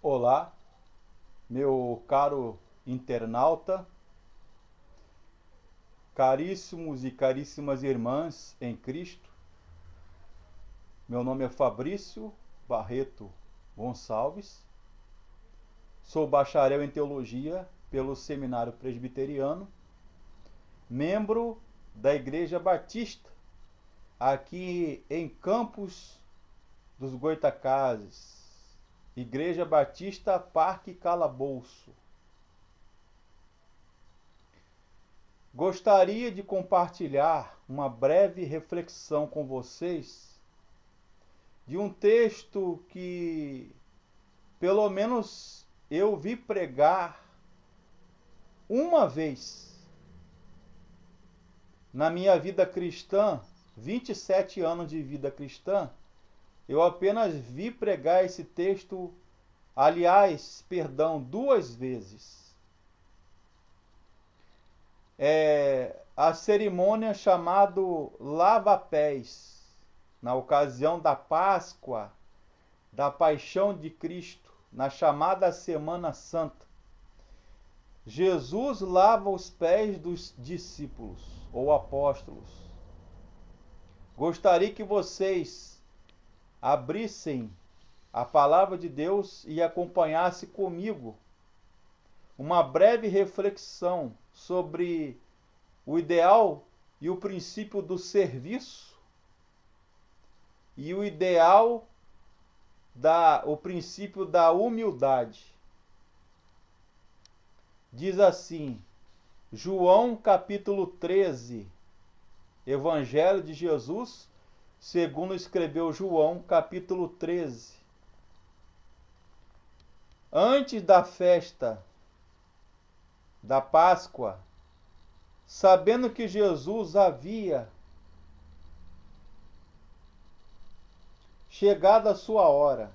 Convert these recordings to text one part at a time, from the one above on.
Olá, meu caro internauta, caríssimos e caríssimas irmãs em Cristo. Meu nome é Fabrício Barreto Gonçalves, sou bacharel em teologia pelo Seminário Presbiteriano, membro da Igreja Batista, aqui em Campos dos Goitacazes, Igreja Batista Parque Calabouço. Gostaria de compartilhar uma breve reflexão com vocês de um texto que, pelo menos, eu vi pregar uma vez na minha vida cristã, 27 anos de vida cristã, eu apenas vi pregar esse texto, duas vezes. A cerimônia chamada lava-pés, na ocasião da Páscoa, da Paixão de Cristo, na chamada Semana Santa. Jesus lava os pés dos discípulos ou apóstolos. Gostaria que vocês abrissem a palavra de Deus e acompanhassem comigo uma breve reflexão sobre o ideal e o princípio do serviço e o princípio da humildade. Diz assim, João capítulo 13, Evangelho de Jesus, segundo escreveu João capítulo 13. Antes da festa da Páscoa, sabendo que Jesus havia chegado a sua hora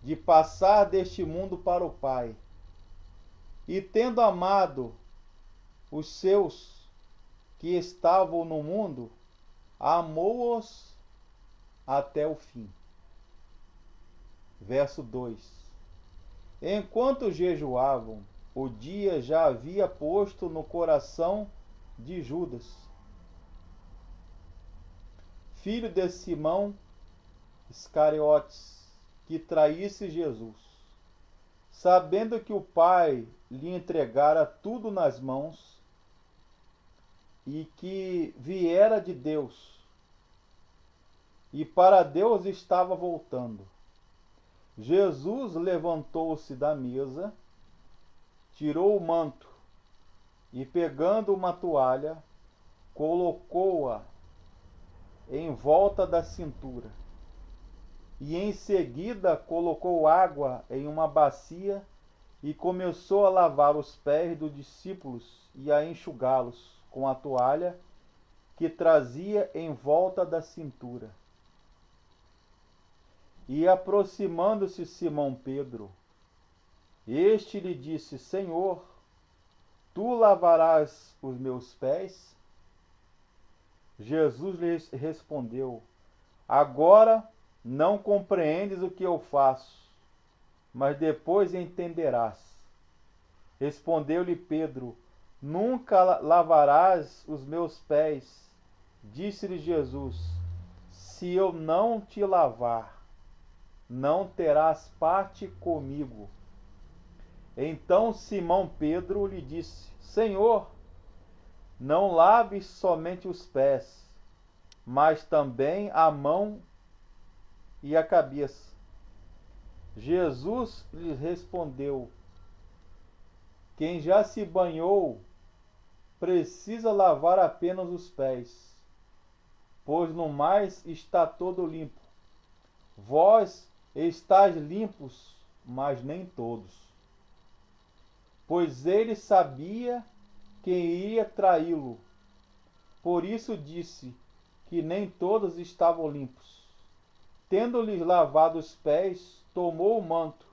de passar deste mundo para o Pai, e tendo amado os seus que estavam no mundo, amou-os até o fim. Verso 2. Enquanto jejuavam, o dia já havia posto no coração de Judas, filho de Simão Iscariotes, que traísse Jesus. Sabendo que o Pai lhe entregara tudo nas mãos e que viera de Deus e para Deus estava voltando, Jesus levantou-se da mesa, tirou o manto e, pegando uma toalha, colocou-a em volta da cintura. E em seguida colocou água em uma bacia e começou a lavar os pés dos discípulos e a enxugá-los com a toalha que trazia em volta da cintura. E aproximando-se Simão Pedro, este lhe disse: Senhor, tu lavarás os meus pés? Jesus lhe respondeu: Agora não compreendes o que eu faço, mas depois entenderás. Respondeu-lhe Pedro: Nunca lavarás os meus pés. Disse-lhe Jesus: Se eu não te lavar, não terás parte comigo. Então Simão Pedro lhe disse: Senhor, não laves somente os pés, mas também a mão e a cabeça. Jesus lhe respondeu: Quem já se banhou precisa lavar apenas os pés, pois no mais está todo limpo. Vós estáis limpos, mas nem todos. Pois ele sabia quem iria traí-lo. Por isso disse que nem todos estavam limpos. Tendo-lhes lavado os pés, tomou o manto,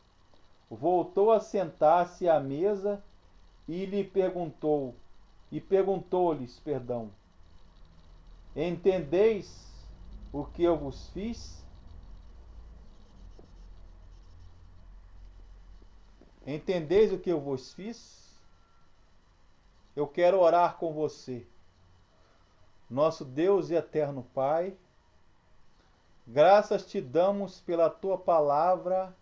voltou a sentar-se à mesa e perguntou-lhes, entendeis o que eu vos fiz? Entendeis o que eu vos fiz? Eu quero orar com você. Nosso Deus e eterno Pai, graças te damos pela tua palavra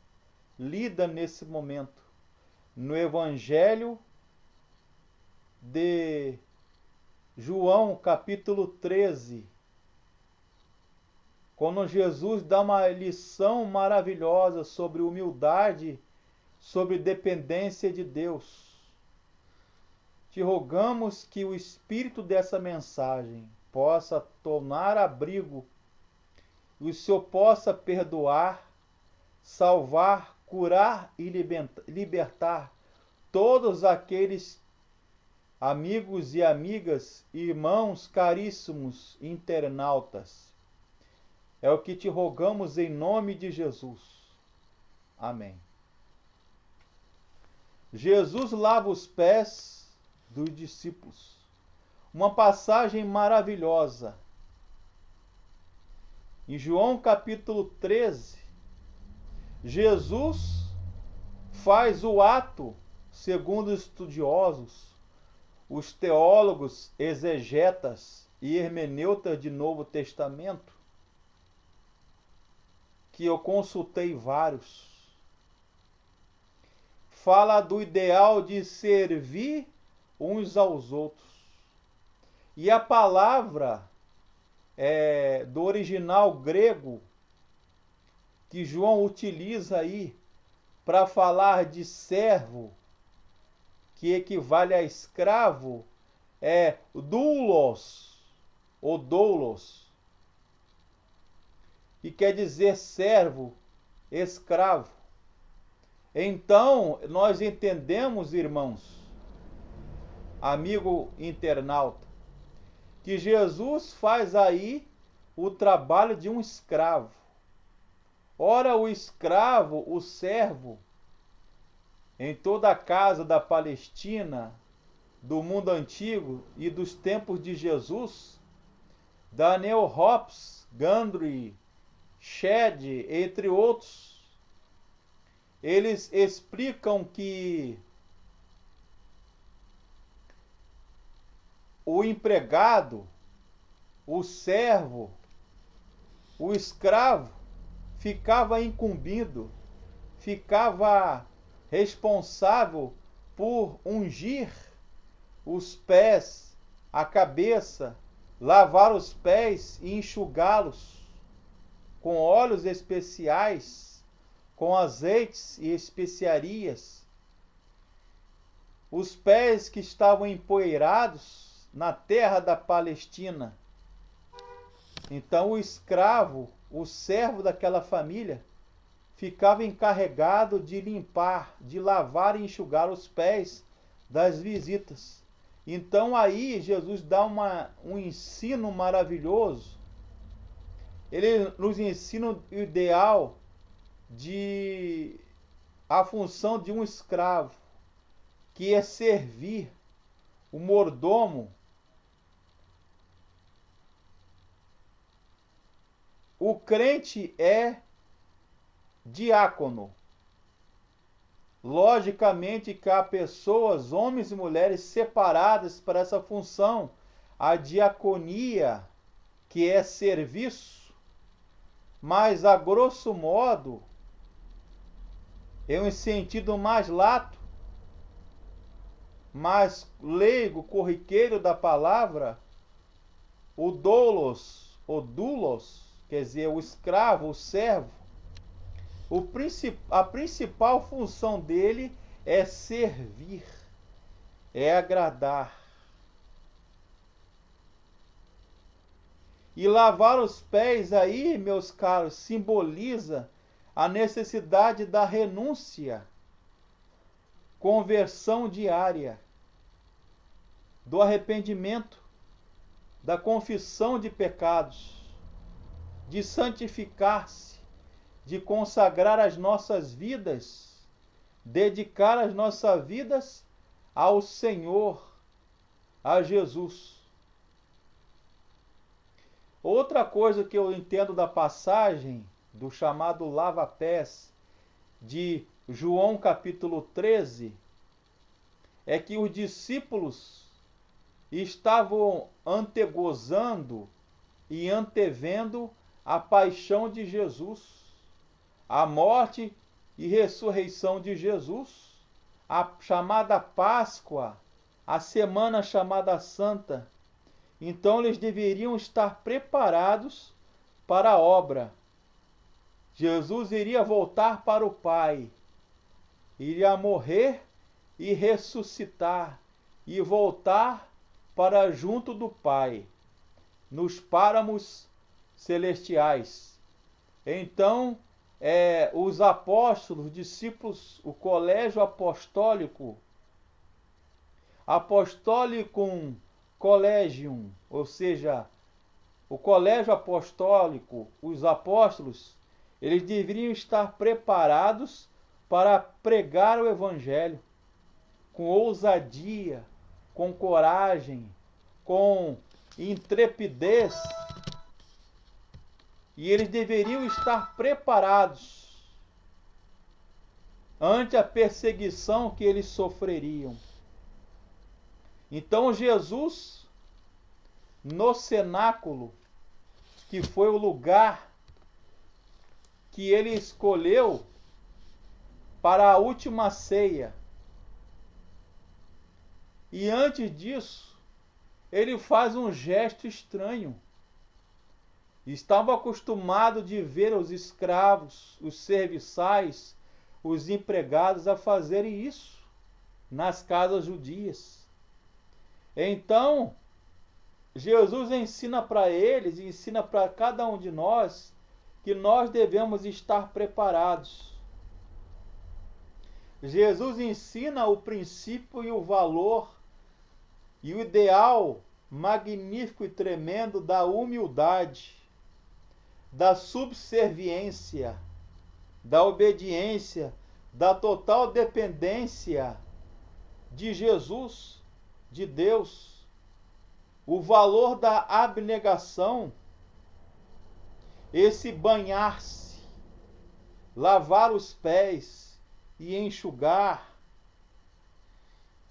lida nesse momento, no Evangelho de João, capítulo 13, quando Jesus dá uma lição maravilhosa sobre humildade, sobre dependência de Deus. Te rogamos que o espírito dessa mensagem possa tornar abrigo e o Senhor possa perdoar, salvar, curar e libertar todos aqueles amigos e amigas, irmãos caríssimos internautas. É o que te rogamos em nome de Jesus. Amém. Jesus lava os pés dos discípulos. Uma passagem maravilhosa. Em João capítulo 13, Jesus faz o ato, segundo os estudiosos, os teólogos, exegetas e hermeneutas de Novo Testamento, que eu consultei vários, fala do ideal de servir uns aos outros. E a palavra do original grego que João utiliza aí para falar de servo, que equivale a escravo, é doulos, ou doulos, que quer dizer servo, escravo. Então, nós entendemos, irmãos, amigo internauta, que Jesus faz aí o trabalho de um escravo. Ora, o escravo, o servo, em toda a casa da Palestina, do mundo antigo e dos tempos de Jesus, Daniel Hobbes, Gundry, Shedd, entre outros, eles explicam que o empregado, o servo, o escravo ficava incumbido, ficava responsável por ungir os pés, a cabeça, lavar os pés e enxugá-los com óleos especiais, com azeites e especiarias. Os pés que estavam empoeirados na terra da Palestina. Então o escravo, o servo daquela família, ficava encarregado de limpar, de lavar e enxugar os pés das visitas. Então aí Jesus dá um ensino maravilhoso. Ele nos ensina o ideal de a função de um escravo, que é servir, o mordomo. O crente é diácono. Logicamente que há pessoas, homens e mulheres, separadas para essa função. A diaconia, que é serviço, mas a grosso modo, em um sentido mais lato, mais leigo, corriqueiro da palavra, o doulos, o doulos, quer dizer, o escravo, o servo, a principal função dele é servir, é agradar. E lavar os pés aí, meus caros, simboliza a necessidade da renúncia, conversão diária, do arrependimento, da confissão de pecados, de santificar-se, de consagrar as nossas vidas, dedicar as nossas vidas ao Senhor, a Jesus. Outra coisa que eu entendo da passagem, do chamado lava-pés, de João capítulo 13, é que os discípulos estavam antegozando e antevendo a paixão de Jesus, a morte e ressurreição de Jesus, a chamada Páscoa, a semana chamada Santa. Então eles deveriam estar preparados para a obra. Jesus iria voltar para o Pai, iria morrer e ressuscitar e voltar para junto do Pai, nos páramos celestiais. Então, os apóstolos, os discípulos, o colégio apostólico, apostolicum collegium, ou seja, o colégio apostólico, os apóstolos, eles deveriam estar preparados para pregar o Evangelho com ousadia, com coragem, com intrepidez. E eles deveriam estar preparados ante a perseguição que eles sofreriam. Então Jesus, no cenáculo, que foi o lugar que ele escolheu para a última ceia, e antes disso, ele faz um gesto estranho. Estava acostumado de ver os escravos, os serviçais, os empregados a fazerem isso nas casas judias. Então, Jesus ensina para eles, ensina para cada um de nós, que nós devemos estar preparados. Jesus ensina o princípio e o valor e o ideal magnífico e tremendo da humildade, da subserviência, da obediência, da total dependência de Jesus, de Deus, o valor da abnegação, esse banhar-se, lavar os pés e enxugar,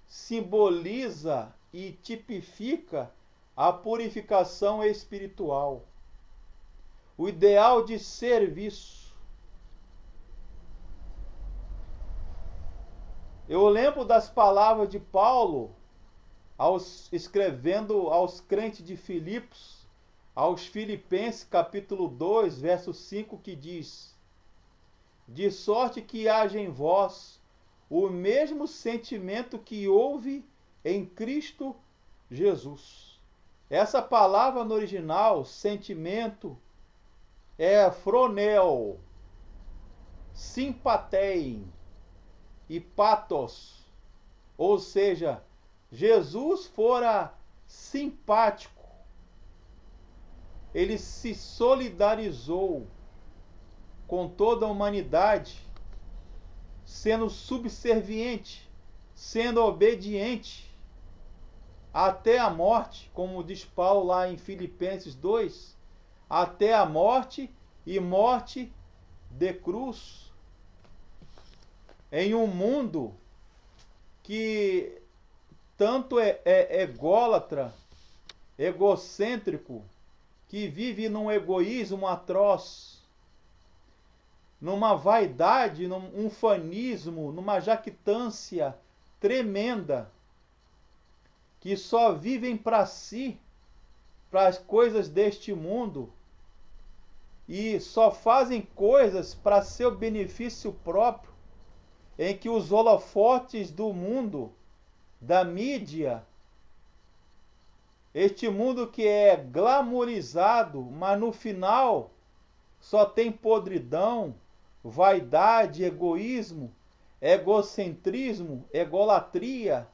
simboliza e tipifica a purificação espiritual, o ideal de serviço. Eu lembro das palavras de Paulo, escrevendo aos crentes de Filipos, aos Filipenses, capítulo 2, verso 5, que diz: de sorte que haja em vós o mesmo sentimento que houve em Cristo Jesus. Essa palavra no original, sentimento, é phroneo, sympathein e pathos. Ou seja, Jesus fora simpático. Ele se solidarizou com toda a humanidade, sendo subserviente, sendo obediente até a morte, como diz Paulo lá em Filipenses 2, até a morte e morte de cruz. Em um mundo que tanto é ególatra, egocêntrico, que vive num egoísmo atroz, numa vaidade, num ufanismo, numa jactância tremenda, que só vivem para si, para as coisas deste mundo, e só fazem coisas para seu benefício próprio, em que os holofotes do mundo, da mídia, este mundo que é glamourizado, mas no final só tem podridão, vaidade, egoísmo, egocentrismo, egolatria.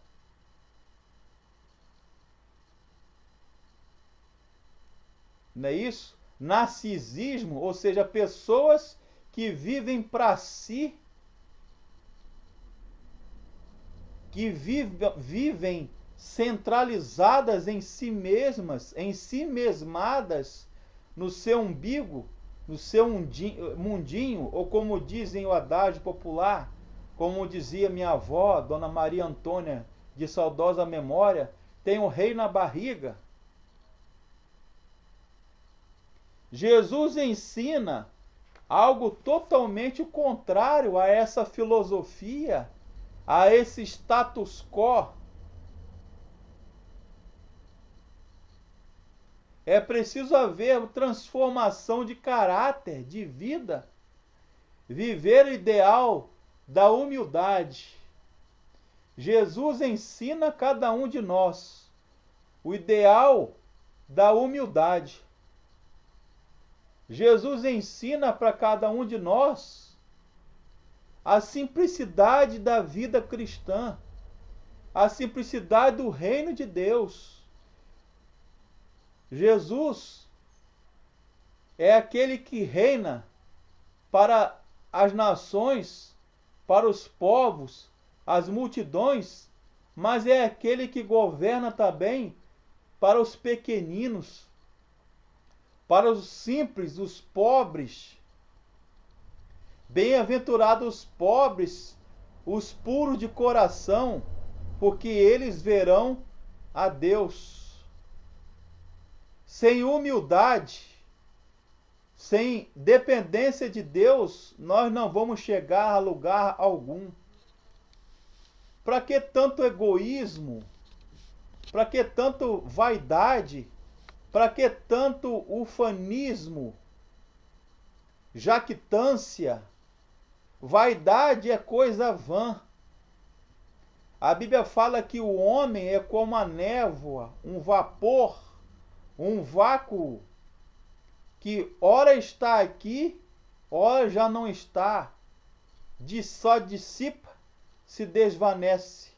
Não é isso? Narcisismo, ou seja, pessoas que vivem para si, que vivem centralizadas em si mesmas, em si mesmadas, no seu umbigo, no seu mundinho, ou como dizem o adágio popular, como dizia minha avó, Dona Maria Antônia, de saudosa memória, tem um rei na barriga. Jesus ensina algo totalmente contrário a essa filosofia, a esse status quo. É preciso haver transformação de caráter, de vida, viver o ideal da humildade. Jesus ensina a cada um de nós o ideal da humildade. Jesus ensina para cada um de nós a simplicidade da vida cristã, a simplicidade do reino de Deus. Jesus é aquele que reina para as nações, para os povos, as multidões, mas é aquele que governa também para os pequeninos, para os simples, os pobres. Bem-aventurados os pobres, os puros de coração, porque eles verão a Deus. Sem humildade, sem dependência de Deus, nós não vamos chegar a lugar algum. Para que tanto egoísmo? Para que tanto vaidade? Para que tanto ufanismo? Jactância? Vaidade é coisa vã. A Bíblia fala que o homem é como a névoa, um vapor, um vácuo, que ora está aqui, ora já não está. Só dissipa, se desvanece.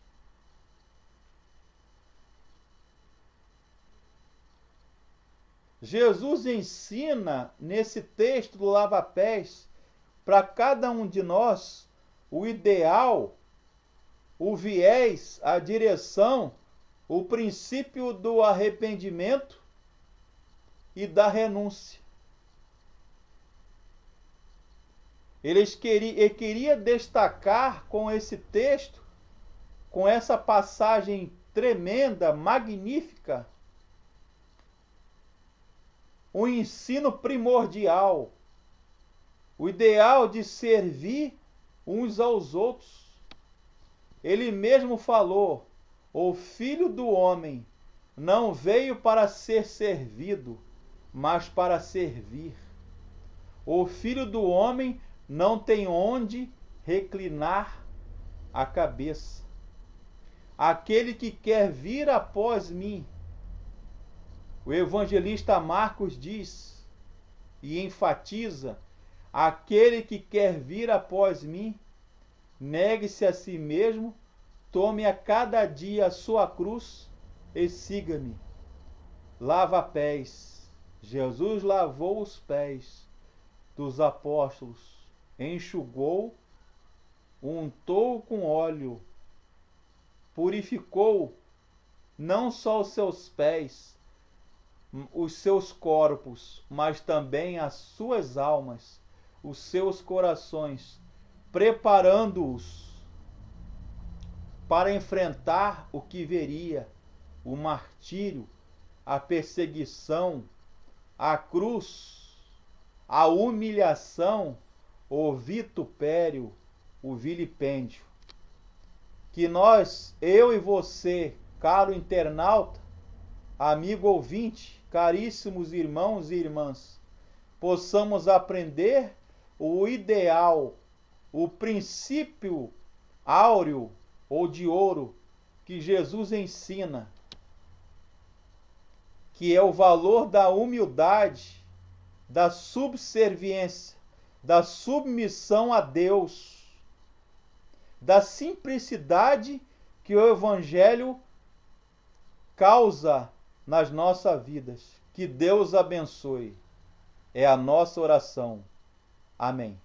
Jesus ensina nesse texto do lava-pés para cada um de nós o ideal, o viés, a direção, o princípio do arrependimento e da renúncia. Ele queria destacar com esse texto, com essa passagem tremenda, magnífica, um ensino primordial, o ideal de servir uns aos outros. Ele mesmo falou: o Filho do Homem não veio para ser servido, mas para servir. O Filho do Homem não tem onde reclinar a cabeça. Aquele que quer vir após mim, o evangelista Marcos diz e enfatiza: aquele que quer vir após mim, negue-se a si mesmo, tome a cada dia a sua cruz e siga-me. Lava pés. Jesus lavou os pés dos apóstolos, enxugou, untou com óleo, purificou não só os seus pés, os seus corpos, mas também as suas almas, os seus corações, preparando-os para enfrentar o que viria, o martírio, a perseguição, a cruz, a humilhação, o vitupério, o vilipêndio. Que nós, eu e você, caro internauta, amigo ouvinte, caríssimos irmãos e irmãs, possamos aprender o ideal, o princípio áureo ou de ouro que Jesus ensina, que é o valor da humildade, da subserviência, da submissão a Deus, da simplicidade que o Evangelho causa nas nossas vidas. Que Deus abençoe. É a nossa oração. Amém.